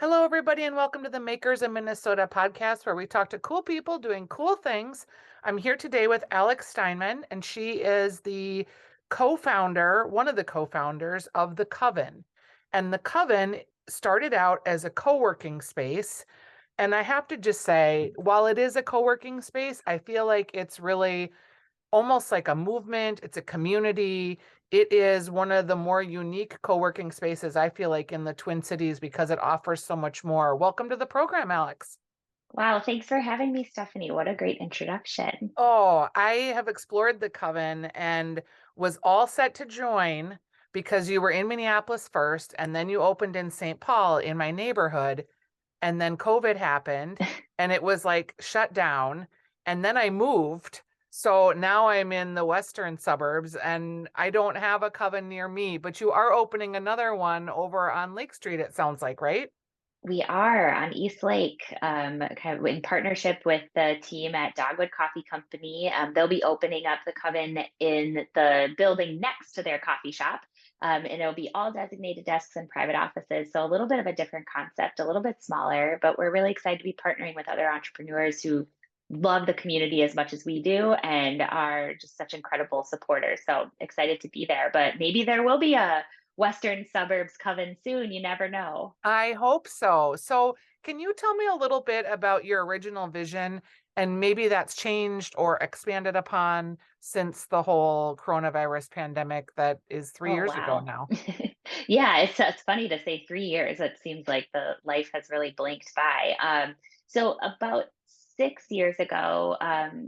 Hello, everybody, and welcome to the Makers in Minnesota podcast, where we talk to cool people doing cool things. I'm here today with Alex Steinman, and she is the one of the co founders of the Coven. And the Coven started out as a co working space. And I have to just say, while it is a co working space, I feel like it's really almost like a movement. It's a community. It is one of the more unique co-working spaces, I feel like, in the Twin Cities because it offers so much more. Welcome to the program, Alex. Wow, thanks for having me, Stephanie. What a great introduction. Oh, I have explored the Coven and was all set to join because you were in Minneapolis first, and then you opened in St. Paul in my neighborhood. And then COVID happened and it was like shut down. And then I moved. So now I'm in the western suburbs and I don't have a Coven near me, but you are opening another one over on Lake Street, it sounds like, right? We are on East Lake, kind of in partnership with the team at Dogwood Coffee Company. They'll be opening up the Coven in the building next to their coffee shop. And it'll be all designated desks and private offices. So a little bit of a different concept, a little bit smaller, but we're really excited to be partnering with other entrepreneurs who love the community as much as we do and are just such incredible supporters. So excited to be there. But maybe there will be a Western suburbs Coven soon. You never know. I hope so. So, can you tell me a little bit about your original vision and maybe that's changed or expanded upon since the whole coronavirus pandemic that is 3 years ago Oh, now? wow. Yeah, it's funny to say 3 years. It seems like the life has really blinked by. So about 6 years ago,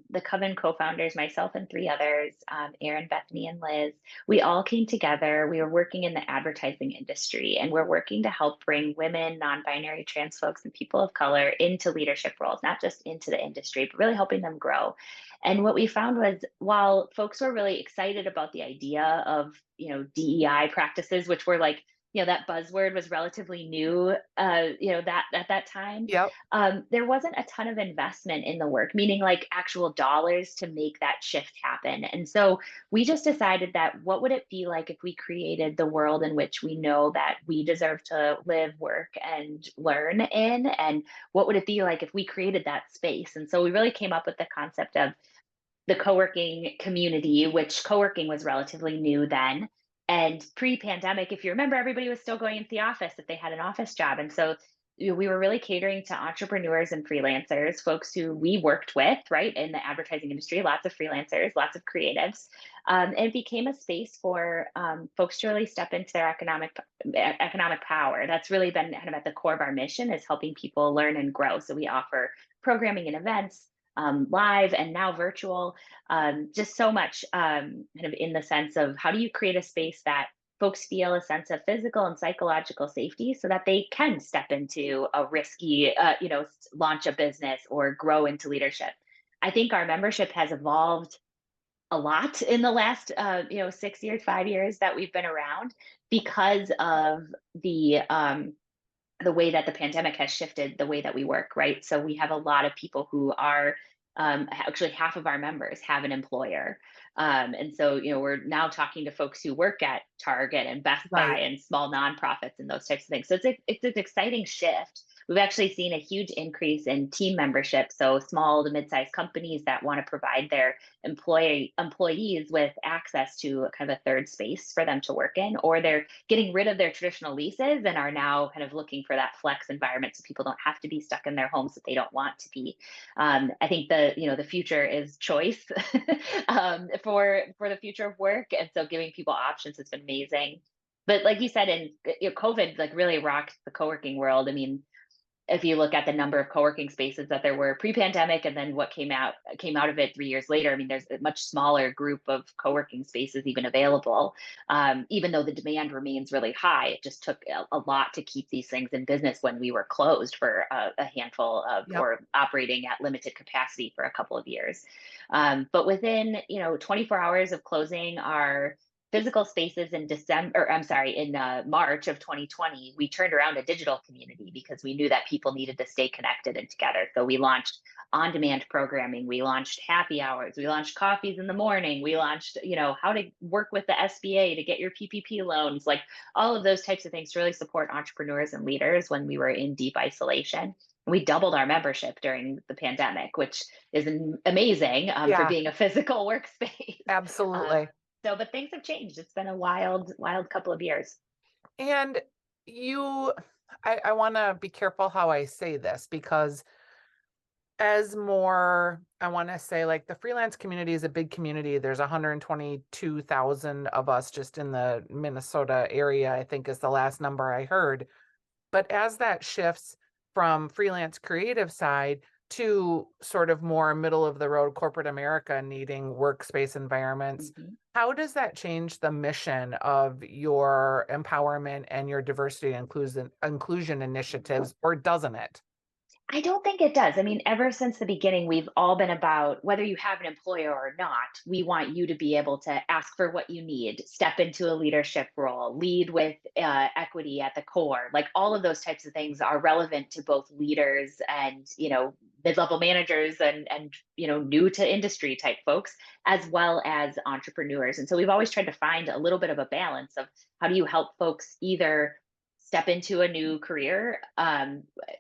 the Coven co-founders, myself and 3 others, Erin, Bethany, and Liz, we all came together. We were working in the advertising industry, and we're working to help bring women, non-binary, trans folks, and people of color into leadership roles, not just into the industry, but really helping them grow. And what we found was while folks were really excited about the idea of, DEI practices, which were like, that buzzword was relatively new, that at that time, Yep. there wasn't a ton of investment in the work, meaning like actual dollars to make that shift happen. And so we just decided that what would it be like if we created the world in which we know that we deserve to live, work, and learn in? And what would it be like if we created that space? And so we really came up with the concept of the co-working community, which co-working was relatively new then. And pre-pandemic, if you remember, everybody was still going into the office if they had an office job. And so we were really catering to entrepreneurs and freelancers, folks who we worked with, right, in the advertising industry, lots of freelancers, lots of creatives. And it became a space for folks to really step into their economic power. That's really been kind of at the core of our mission, is helping people learn and grow. So we offer programming and events, live and now virtual, just so much kind of in the sense of how do you create a space that folks feel a sense of physical and psychological safety so that they can step into a risky, launch a business or grow into leadership. I think our membership has evolved a lot in the last 6 years, 5 years that we've been around because of the way that the pandemic has shifted the way that we work, right? So we have a lot of people who are actually half of our members have an employer. And so, we're now talking to folks who work at Target and Best Buy Right. and small nonprofits and those types of things. So it's an exciting shift. We've actually seen a huge increase in team membership. So small to mid-sized companies that want to provide their employees with access to kind of a third space for them to work in, or they're getting rid of their traditional leases and are now kind of looking for that flex environment so people don't have to be stuck in their homes if they don't want to be. I think the future is choice for the future of work, and so giving people options has been amazing. But like you said, and COVID like really rocked the co-working world. I mean, if you look at the number of co-working spaces that there were pre-pandemic and then what came out of it 3 years later, I mean, there's a much smaller group of co-working spaces even available. Even though the demand remains really high, it just took a lot to keep these things in business when we were closed for a handful of, Yep. or operating at limited capacity for a couple of years. But within 24 hours of closing our physical spaces in December, or I'm sorry, in March of 2020, we turned around a digital community because we knew that people needed to stay connected and together. So we launched on-demand programming, we launched happy hours, we launched coffees in the morning, we launched, how to work with the SBA to get your PPP loans, like all of those types of things to really support entrepreneurs and leaders when we were in deep isolation. We doubled our membership during the pandemic, which is amazing for Yeah, being a physical workspace. Uh, absolutely. but things have changed. It's been a wild, wild couple of years. And you, I want to be careful how I say this because as more, I want to say like the freelance community is a big community. There's 122,000 of us just in the Minnesota area, I think is the last number I heard. But as that shifts from freelance creative side to sort of more middle of the road corporate America needing workspace environments, Mhm. how does that change the mission of your empowerment and your diversity and inclusion initiatives, or doesn't it? I don't think it does. I mean, ever since the beginning, we've all been about whether you have an employer or not, we want you to be able to ask for what you need, step into a leadership role, lead with equity at the core. Like all of those types of things are relevant to both leaders and, mid-level managers and new to industry type folks, as well as entrepreneurs. And so we've always tried to find a little bit of a balance of how do you help folks either step into a new career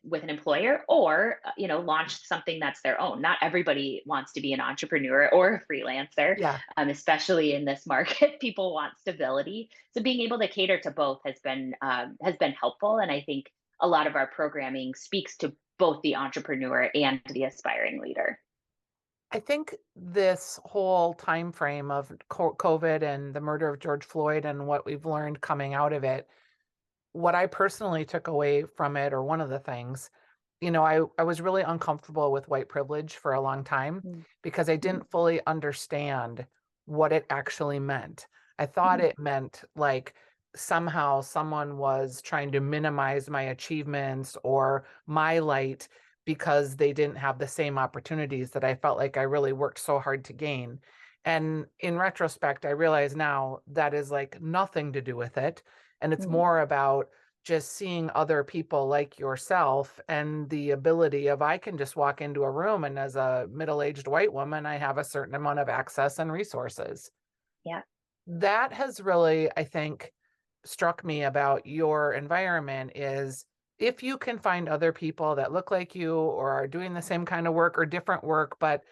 with an employer, or launch something that's their own. Not everybody wants to be an entrepreneur or a freelancer, Yeah. especially in this market. People want stability, so being able to cater to both has been helpful. And I think a lot of our programming speaks to both the entrepreneur and the aspiring leader. I think this whole time frame of COVID and the murder of George Floyd and what we've learned coming out of it, what I personally took away from it, or one of the things, I was really uncomfortable with white privilege for a long time because I Mhm. didn't fully understand what it actually meant. I thought Mhm. it meant like somehow someone was trying to minimize my achievements or my light because they didn't have the same opportunities that I felt like I really worked so hard to gain. And in retrospect, I realize now that is like nothing to do with it. And it's Mhm. more about just seeing other people like yourself and the ability of I can just walk into a room and as a middle-aged white woman, I have a certain amount of access and resources. Yeah. That has really, I think, struck me about your environment is if you can find other people that look like you or are doing the same kind of work or different work, but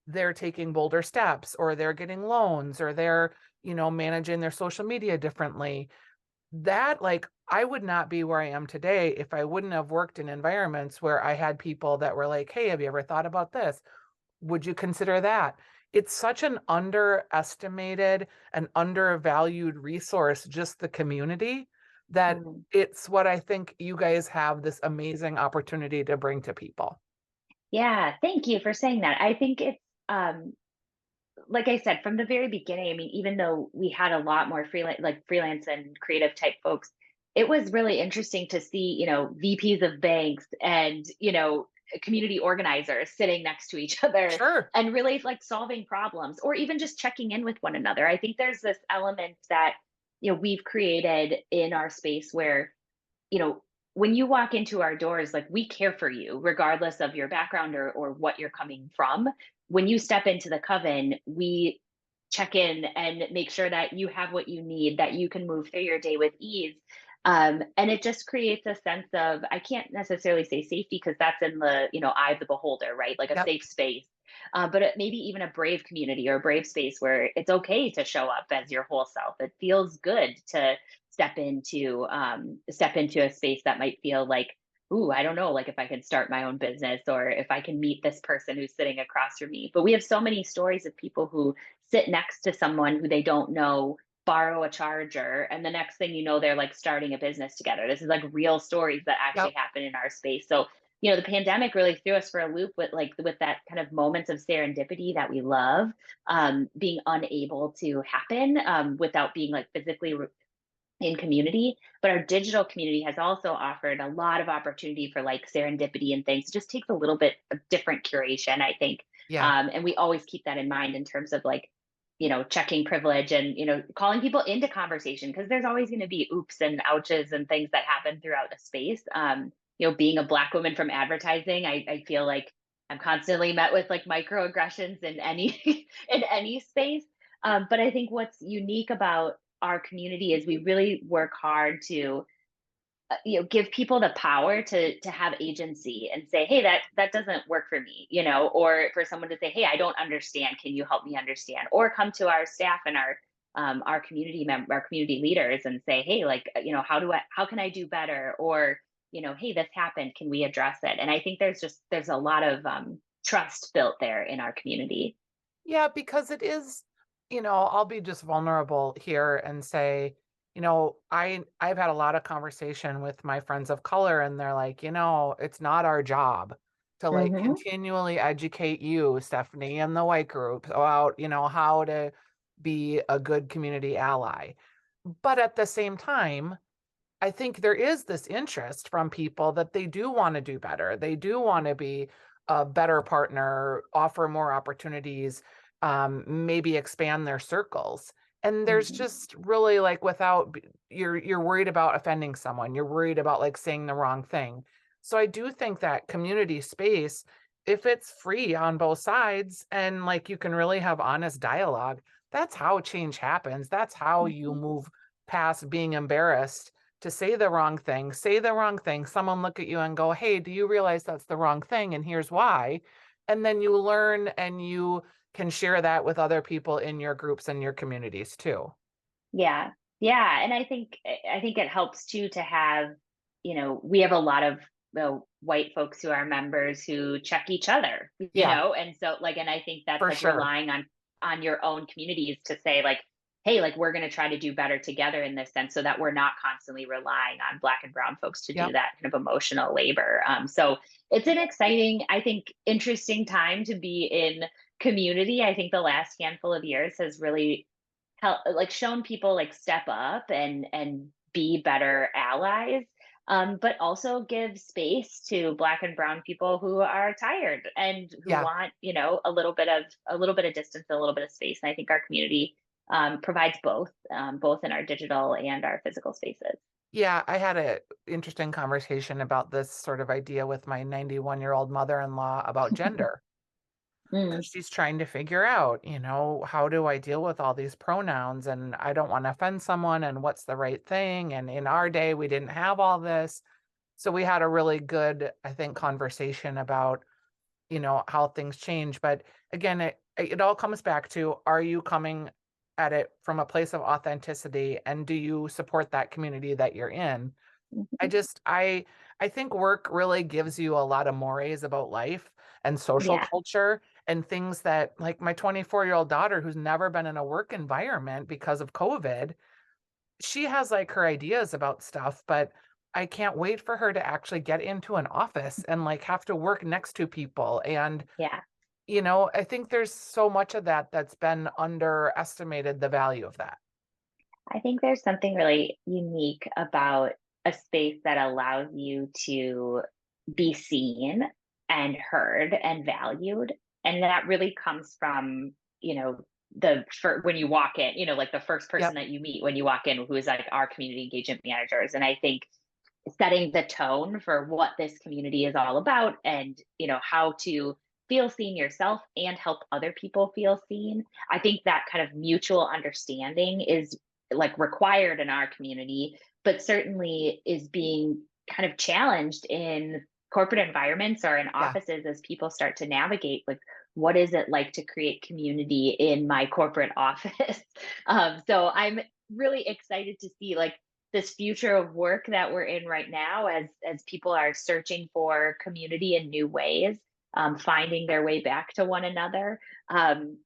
they're taking bolder steps or they're getting loans or they're, managing their social media differently, that like I would not be where I am today if I wouldn't have worked in environments where I had people that were like, "Hey, have you ever thought about this? Would you consider that?" It's such an underestimated and undervalued resource, just the community, that Mhm. it's what I think you guys have this amazing opportunity to bring to people. Yeah, thank you for saying that. I think it's like I said, from the very beginning, I mean, even though we had a lot more freelance and creative type folks, it was really interesting to see, VPs of banks and, community organizers sitting next to each other Sure. and really like solving problems or even just checking in with one another. I think there's this element that, we've created in our space where, you know, when you walk into our doors, like we care for you, regardless of your background or what you're coming from. When you step into the Coven, we check in and make sure that you have what you need, that you can move through your day with ease. And it just creates a sense of, I can't necessarily say safety because that's in the, eye of the beholder, right? Like a Yep. safe space. But maybe even a brave community or a brave space where it's okay to show up as your whole self. It feels good to step into a space that might feel like, ooh, I don't know, like if I can start my own business or if I can meet this person who's sitting across from me. But we have so many stories of people who sit next to someone who they don't know, borrow a charger, and the next thing you know, they're like starting a business together. This is like real stories that actually Yep. happen in our space. So, the pandemic really threw us for a loop with that kind of moments of serendipity that we love, being unable to happen without being like physically in community. But our digital community has also offered a lot of opportunity for like serendipity and things. It just takes a little bit of different curation, I think. Yeah. And we always keep that in mind in terms of like checking privilege and, calling people into conversation, because there's always going to be oops and ouches and things that happen throughout the space. Being a Black woman from advertising, I feel like I'm constantly met with like microaggressions in any in any space. But I think what's unique about our community is we really work hard to give people the power to have agency and say, hey, that doesn't work for me, or for someone to say, hey, I don't understand, can you help me understand, or come to our staff and our our community leaders and say, hey, like, how can I do better, or hey, this happened, can we address it? And I think there's a lot of trust built there in our community. Yeah, because it is, I'll be just vulnerable here and say, I've had a lot of conversation with my friends of color, and they're like, it's not our job to like Hmm. continually educate you, Stephanie, and the white group about, how to be a good community ally. But at the same time, I think there is this interest from people that they do want to do better. They do want to be a better partner, offer more opportunities, maybe expand their circles. And there's Hmm. just really like you're worried about offending someone. You're worried about like saying the wrong thing. So I do think that community space, if it's free on both sides and like you can really have honest dialogue, that's how change happens. That's how you Hmm. move past being embarrassed to say the wrong thing, someone look at you and go, hey, do you realize that's the wrong thing? And here's why. And then you learn and you can share that with other people in your groups and your communities too. Yeah. Yeah. And I think it helps too to have, we have a lot of white folks who are members who check each other, Yeah, and so like, and I think that's for like sure. relying on your own communities to say like, hey, like we're going to try to do better together in this sense, so that we're not constantly relying on Black and brown folks to do Yep. that kind of emotional labor. So it's an exciting, I think, interesting time to be in community. I think the last handful of years has really help, like, shown people like step up and be better allies, but also give space to Black and brown people who are tired and who Yeah. want, a little bit of distance, a little bit of space. And I think our community provides both, both in our digital and our physical spaces. Yeah. I had a interesting conversation about this sort of idea with my 91-year-old mother-in-law about gender. Mm, Because she's trying to figure out, how do I deal with all these pronouns? And I don't want to offend someone. And what's the right thing? And in our day, we didn't have all this. So we had a really good, I think, conversation about, how things change. But again, it all comes back to, are you coming at it from a place of authenticity? And do you support that community that you're in? I mhm. just I think work really gives you a lot of mores about life and social Yeah. culture and things that like my 24-year-old daughter who's never been in a work environment because of COVID, she has like her ideas about stuff, but I can't wait for her to actually get into an office and like have to work next to people. And, Yeah. I think there's so much of that that's been underestimated the value of that. I think there's something really unique about a space that allows you to be seen and heard and valued. And that really comes from, when you walk in, like the first person Yep. that you meet when you walk in, who is like our community engagement managers. And I think setting the tone for what this community is all about, and how to feel seen yourself and help other people feel seen. I think that kind of mutual understanding is like required in our community, but certainly is being kind of challenged in corporate environments or in Yeah. offices as people start to navigate like, what is it like to create community in my corporate office? So I'm really excited to see like this future of work that we're in right now, as people are searching for community in new ways, finding their way back to one another. um,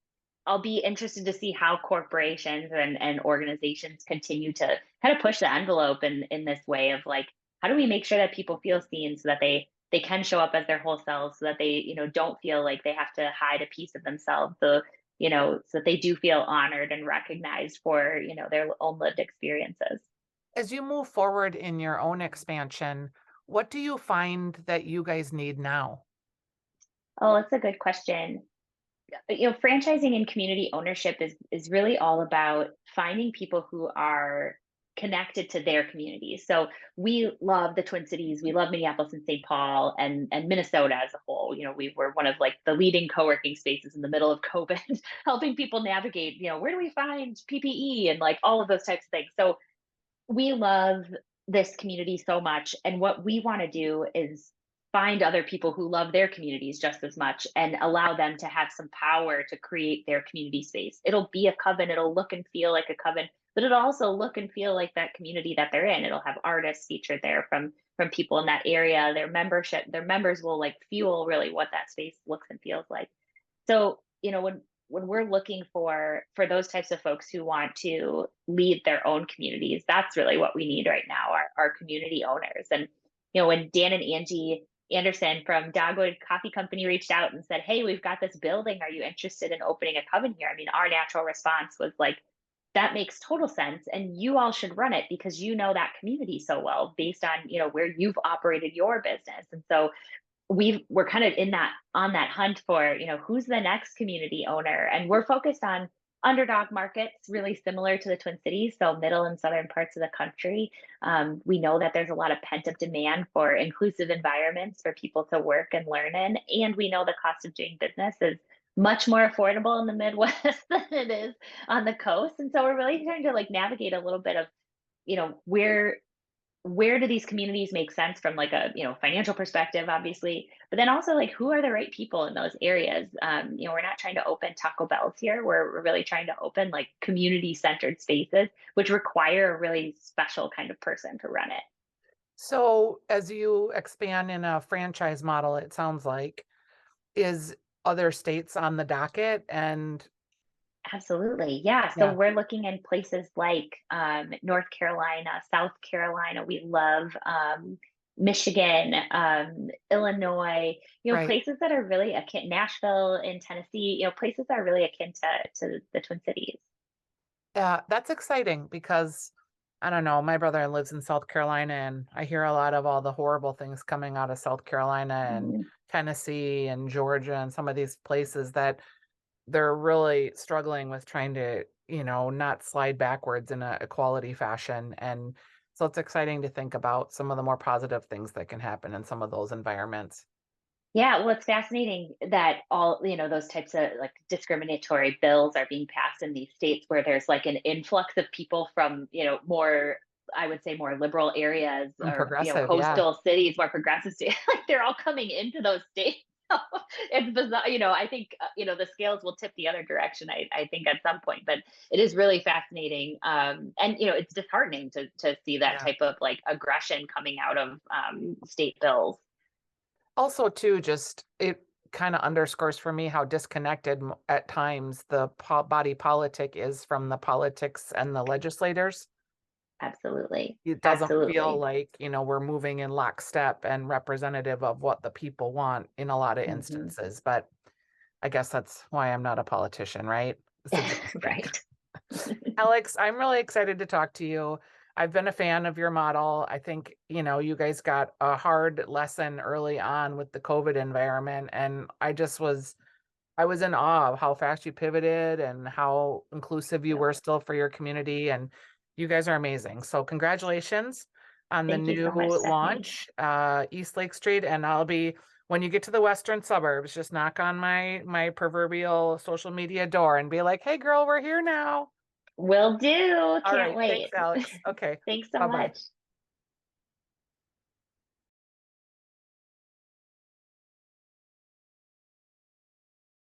I'll be interested to see how corporations and organizations continue to kind of push the envelope in this way of like, how do we make sure that people feel seen, so that they can show up as their whole selves, so that they don't feel like they have to hide a piece of themselves, so so that they do feel honored and recognized for their own lived experiences. As you move forward in your own expansion, what do you find that you guys need now? Oh, that's a good question. Franchising and community ownership is really all about finding people who are connected to their communities. So we love the Twin Cities, we love Minneapolis and St. Paul and Minnesota as a whole. We were one of like the leading co-working spaces in the middle of COVID, helping people navigate, where do we find PPE and like all of those types of things. So we love this community so much. And what we want to do is find other people who love their communities just as much and allow them to have some power to create their community space. It'll be a coven, it'll look and feel like a coven, but it'll also look and feel like that community that they're in. It'll have artists featured there from people in that area. Their members will like fuel really what that space looks and feels like. So, when we're looking for those types of folks who want to lead their own communities, that's really what we need right now, our community owners. And when Dan and Angie Anderson from Dogwood Coffee Company reached out and said, "Hey, we've got this building. Are you interested in opening a coven here?" I mean, our natural response was like, that makes total sense, and you all should run it because you know that community so well based on where you've operated your business. And so we're kind of in that on that hunt for who's the next community owner, and we're focused on underdog markets really similar to the Twin Cities, so middle and southern parts of the country. We know that there's a lot of pent up demand for inclusive environments for people to work and learn in, and we know the cost of doing business is much more affordable in the Midwest than it is on the coast. And so we're really trying to like navigate a little bit of where do these communities make sense from like a financial perspective, obviously, but then also like who are the right people in those areas. We're not trying to open Taco Bells here. We're really trying to open like community centered spaces, which require a really special kind of person to run it. So as you expand in a franchise model, it sounds like, is other states on the docket? And Absolutely. Yeah. So yeah, we're looking in places like North Carolina, South Carolina. We love Michigan, Illinois, right. places that are really akin, Nashville in Tennessee, places that are really akin to the Twin Cities. That's exciting because I don't know, my brother lives in South Carolina and I hear a lot of all the horrible things coming out of South Carolina and Mm. Tennessee and Georgia and some of these places that they're really struggling with trying to, not slide backwards in a equality fashion. And so it's exciting to think about some of the more positive things that can happen in some of those environments. Yeah, well, it's fascinating that all, those types of like discriminatory bills are being passed in these states where there's like an influx of people from, more, I would say more liberal areas And or, progressive, yeah. coastal cities, more progressive states. Like they're all coming into those states. It's bizarre. I think, the scales will tip the other direction, I think at some point, but it is really fascinating. And, it's disheartening to see that Yeah. type of like aggression coming out of state bills. Also, too, just it kind of underscores for me how disconnected at times the body politic is from the politics and the legislators. Absolutely. It doesn't feel Absolutely. like, we're moving in lockstep and representative of what the people want in a lot of Mhm. instances. But I guess that's why I'm not a politician, right? It's exhausting. Right. Alex, I'm really excited to talk to you. I've been a fan of your model. I think, you guys got a hard lesson early on with the COVID environment. And I was in awe of how fast you pivoted and how inclusive you Yep. were still for your community. And you guys are amazing. So congratulations on the Thank you new so much, Stephanie. launch, East Lake Street. And when you get to the western suburbs, just knock on my proverbial social media door and be like, "Hey girl, we're here now." Will do. All Can't right. Thanks, wait. Alex. Okay. Thanks so Bye-bye. much.